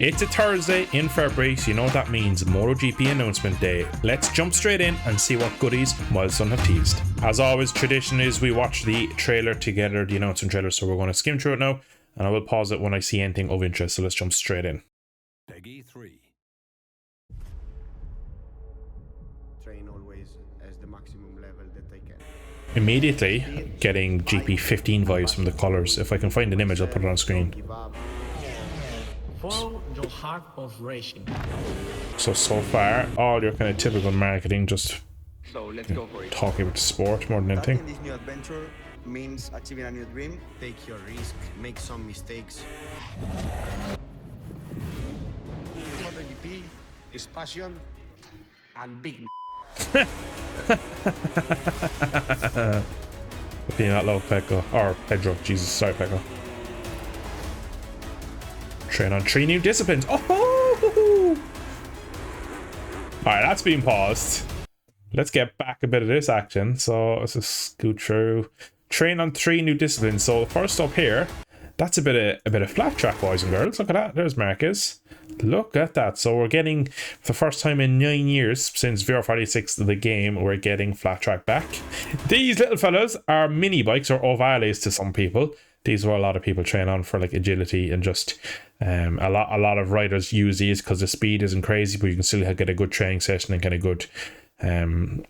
It's a Thursday in February, so you know what that means, Motogp announcement day. Let's jump straight in and see what goodies Milestone have teased. As always, tradition is we watch the trailer together, the announcement trailer, so we're going to skim through it now, and I will pause it when I see anything of interest, so let's jump straight in. Peggy 3. Train always as the maximum level that they can. Immediately getting GP15 vibes from the colors. If I can find an image, I'll put it on screen. Follow your heart of racing. So far, all your kind of typical marketing, just So let's go for it. talking about sport more than anything. Starting this new adventure means achieving a new dream. Take your risk, make some mistakes. Motogp is passion and big. Being that low, Pecco. Or Pedro. Jesus, sorry, Pecco. Train on 3 new disciplines. Oh! Alright, that's been paused. Let's get back a bit of this action. So let's just scoot through. Train on 3 new disciplines. So first up here, that's a bit of flat track, boys and girls. Look at that. There's Marcus. Look at that. So we're getting, for the first time in 9 years since VR46 the game, we're getting flat track back. These little fellas are mini bikes, or ovales to some people. These are a lot of people train on for like agility, and just a lot of riders use these because the speed isn't crazy, but you can still get a good training session and get a good kind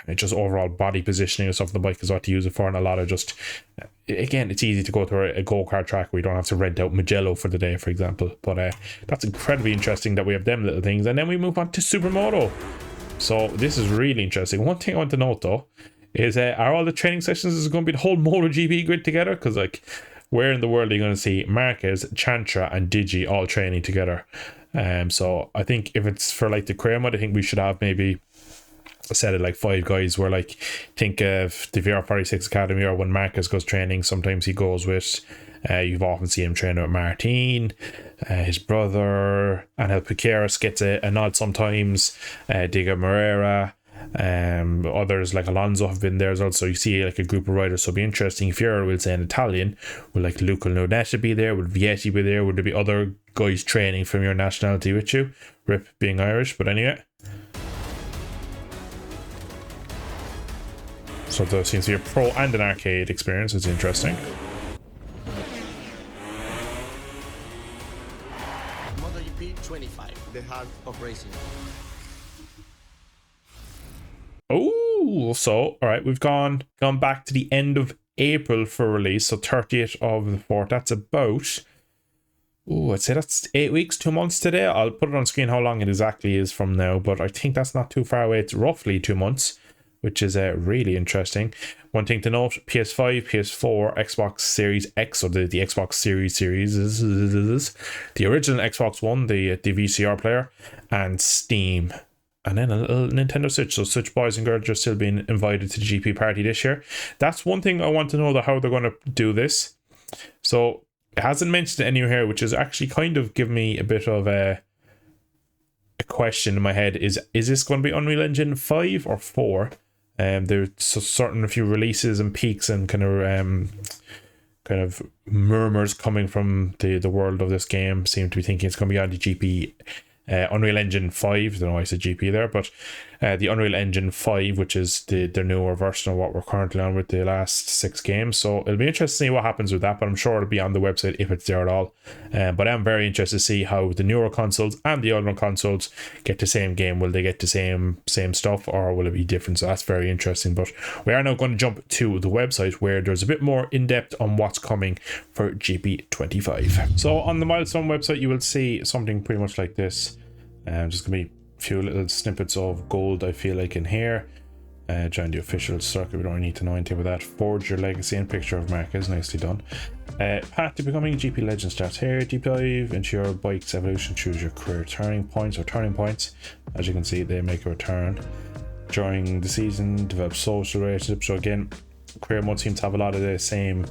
of just overall body positioning and stuff on the bike is what to use it for. And a lot of just, again, it's easy to go to a go-kart track where you don't have to rent out Magello for the day, for example. But that's incredibly interesting that we have them little things. And then we move on to Supermoto. So this is really interesting. One thing I want to note though is, are all the training sessions is going to be the whole MotoGP grid together? Because like, where in the world are you going to see Marquez, Chantra and Digi all training together? So I think if it's for like the career mode, I think we should have maybe a set of like 5 guys where, like, think of the VR46 Academy, or when Marquez goes training, sometimes he goes with, you've often seen him training with Martin, his brother, Angel Piqueras gets a nod sometimes, Diego Moreira. Others like Alonso have been there as well, so you see like a group of riders. So it'll be interesting if you're, we'll say, an Italian, will like Luca Nonetta be there, would Vietti be there, would there be other guys training from your nationality with you, rip being Irish? But anyway, so there seems to be a pro and an arcade experience. It's interesting. Motogp 25. The heart of racing. Oh, so all right, we've gone back to the end of April for release, so 30th of the 4th. That's about, I'd say that's 8 weeks, 2 months today. I'll put it on screen how long it exactly is from now, but I think that's not too far away. It's roughly 2 months, which is really interesting. One thing to note: PS5, PS4, Xbox Series X, or the Xbox Series, the original Xbox One, the VCR player, and Steam. And then a little Nintendo Switch. So Switch boys and girls are still being invited to the GP party this year. That's one thing I want to know, how they're going to do this. So it hasn't mentioned it anywhere here, which is actually kind of giving me a bit of a question in my head. Is this going to be Unreal Engine 5 or 4? There's certain a few releases and peaks and kind of murmurs coming from the world of this game seem to be thinking it's going to be on the GP Unreal Engine 5. I don't know why I said GP there, but the Unreal Engine 5, which is their newer version of what we're currently on with the last 6 games. So it'll be interesting to see what happens with that, but I'm sure it'll be on the website if it's there at all. But I'm very interested to see how the newer consoles and the older consoles get the same game. Will they get the same stuff, or will it be different? So that's very interesting. But we are now going to jump to the website where there's a bit more in-depth on what's coming for GP25. So on the Milestone website, you will see something pretty much like this. Just gonna be a few little snippets of gold, I feel like, in here. Join the official circuit, we don't really need to know anything about that. Forge your legacy, and picture of Marquez, nicely done. Path to becoming a GP legend starts here. Deep dive into your bike's evolution, choose your career turning points. As you can see, they make a return. During the season, develop social relationships. So again, career mode seems to have a lot of the same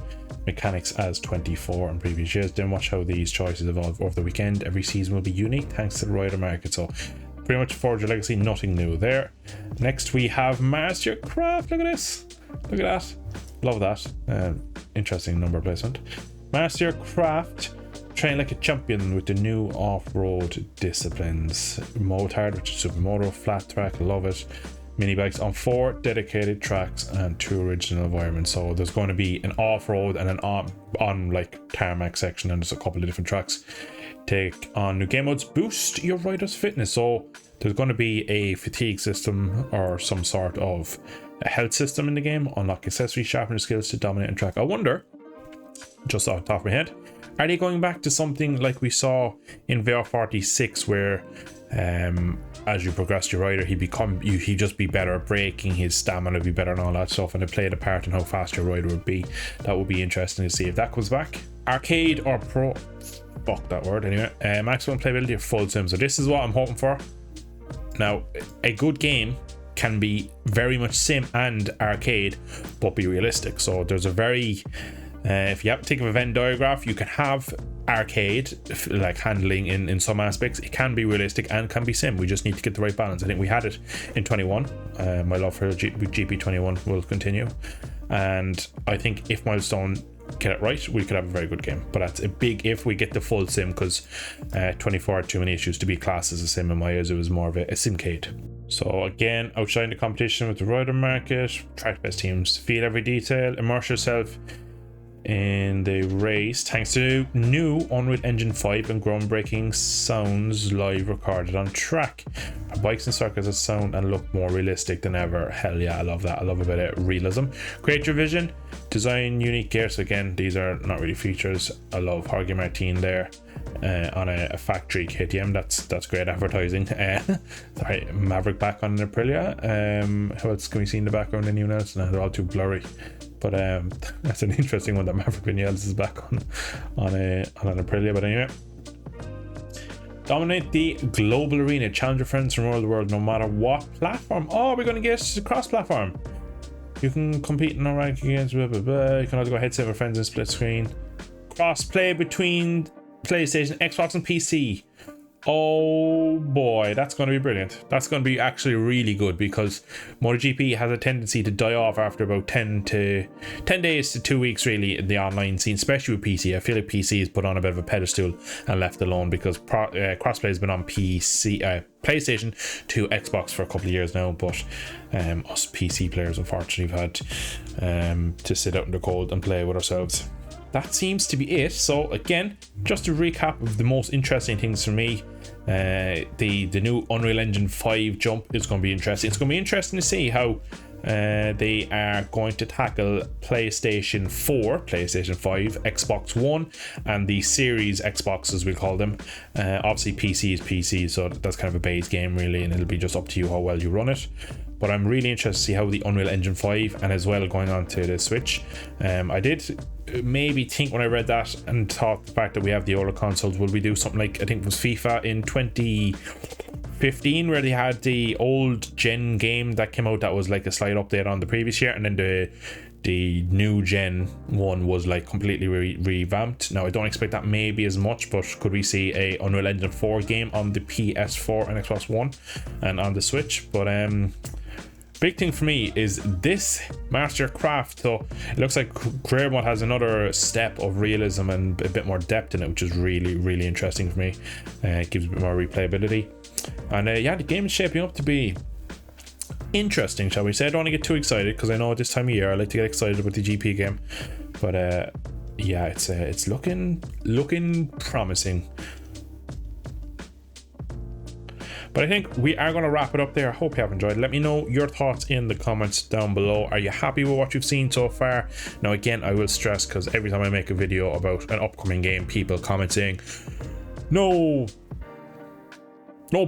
mechanics as 24 and previous years. Then watch how these choices evolve over the weekend. Every season will be unique thanks to the rider market. So pretty much Forge Your Legacy, nothing new there. Next we have Mastercraft. Look at this, look at that, love that. Interesting number placement. Mastercraft train like a champion with the new off-road disciplines. Motard, which is supermoto, flat track, love it. Mini bikes on 4 dedicated tracks and 2 original environments. So there's going to be an off-road and an on like tarmac section, and there's a couple of different tracks. Take on new game modes, boost your rider's fitness. So there's going to be a fatigue system or some sort of a health system in the game. Unlock accessories, sharpen your skills to dominate and track. I wonder, just off the top of my head, are they going back to something like we saw in VR46, where as you progress your rider, he'd just be better at braking, his stamina would be better and all that stuff, and it played a part in how fast your rider would be. That would be interesting to see if that comes back. Arcade or pro, fuck that word anyway. Maximum playability or full sim. So this is what I'm hoping for. Now, a good game can be very much sim and arcade, but be realistic. So there's a very if you have to think of a Venn diagram, you can have arcade like handling in some aspects. It can be realistic and can be sim. We just need to get the right balance. I think we had it in 21. My love for GP21 will continue, and I think if Milestone get it right, we could have a very good game. But that's a big if we get the full sim, because 24 had too many issues to be classed as a sim in my eyes. It was more of a simcade. So again, outshine the competition with the rider market, track best teams, feel every detail, immerse yourself in the race thanks to new Unreal Engine 5 and groundbreaking sounds live recorded on track. Our bikes and circuits that sound and look more realistic than ever. Hell yeah, I love that. I love a bit of realism. Create your vision, design unique gear. So again, these are not really features. I love Jorge Martin there on a factory KTM. That's great advertising. Sorry, Maverick back on an Aprilia. Who else can we see in the background? Anyone else? No, they're all too blurry. But that's an interesting one that Maverick Vinales is back on an Aprilia. But anyway, dominate the global arena, challenge your friends from all over the world, no matter what platform. Oh, we're going to get cross-platform. You can compete in a rank against blah, blah, blah. You can also go headset with friends and split screen. Cross-play between PlayStation, Xbox, and PC. Oh boy, that's going to be brilliant. That's going to be actually really good, because MotoGP has a tendency to die off after about 10 days to 2 weeks really in the online scene, especially with PC. I feel like PC is put on a bit of a pedestal and left alone, because crossplay has been on PlayStation to Xbox for a couple of years now, but us PC players unfortunately have had to sit out in the cold and play with ourselves. That seems to be it. So again, just a recap of the most interesting things for me. The new Unreal Engine 5 jump is going to be interesting. It's going to be interesting to see how they are going to tackle PlayStation 4, PlayStation 5, Xbox One, and the Series Xbox, as we call them. Obviously PC is PC, so that's kind of a base game really, and it'll be just up to you how well you run it. But I'm really interested to see how the Unreal Engine 5 and as well going on to the Switch. I did maybe think when I read that and thought the fact that we have the older consoles, will we do something like, I think it was FIFA in 2015, where they had the old gen game that came out that was like a slight update on the previous year, and then the new gen one was like completely revamped. Now I don't expect that maybe as much, but could we see a Unreal Engine 4 game on the PS4 and Xbox One and on the Switch? But big thing for me is this Mastercraft. So it looks like Career Mode has another step of realism and a bit more depth in it, which is really interesting for me. It gives a bit more replayability, and yeah, the game is shaping up to be interesting, shall we say. I don't want to get too excited, because I know at this time of year I like to get excited about the GP game, but yeah, it's looking promising. But I think we are going to wrap it up there. I hope you have enjoyed. Let me know your thoughts in the comments down below. Are you happy with what you've seen so far? Now again, I will stress, because every time I make a video about an upcoming game, people comment saying no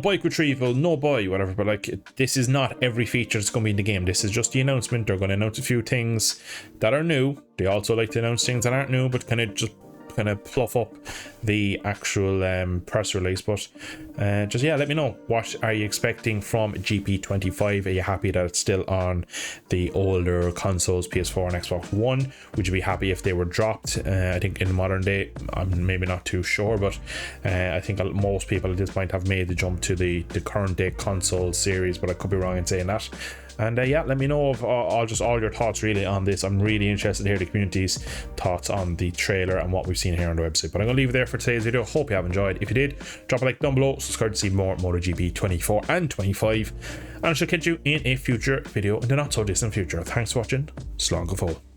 bike retrieval, no buy, whatever. But like, this is not every feature that's going to be in the game. This is just the announcement. They're going to announce a few things that are new. They also like to announce things that aren't new, but kind of fluff up the actual press release. But just, yeah, let me know, what are you expecting from GP25? Are you happy that it's still on the older consoles, PS4 and Xbox One? Would you be happy if they were dropped? I think in the modern day, I'm maybe not too sure, but I think most people at this point have made the jump to the current day console series, but I could be wrong in saying that. And yeah, let me know of all your thoughts really on this. I'm really interested to hear the community's thoughts on the trailer and what we've seen here on the website. But I'm going to leave it there for today's video. Hope you have enjoyed. If you did, drop a like down below, subscribe to see more MotoGP 24 and 25, and I shall catch you in a future video in the not so distant future. Thanks for watching. Slán go fóill.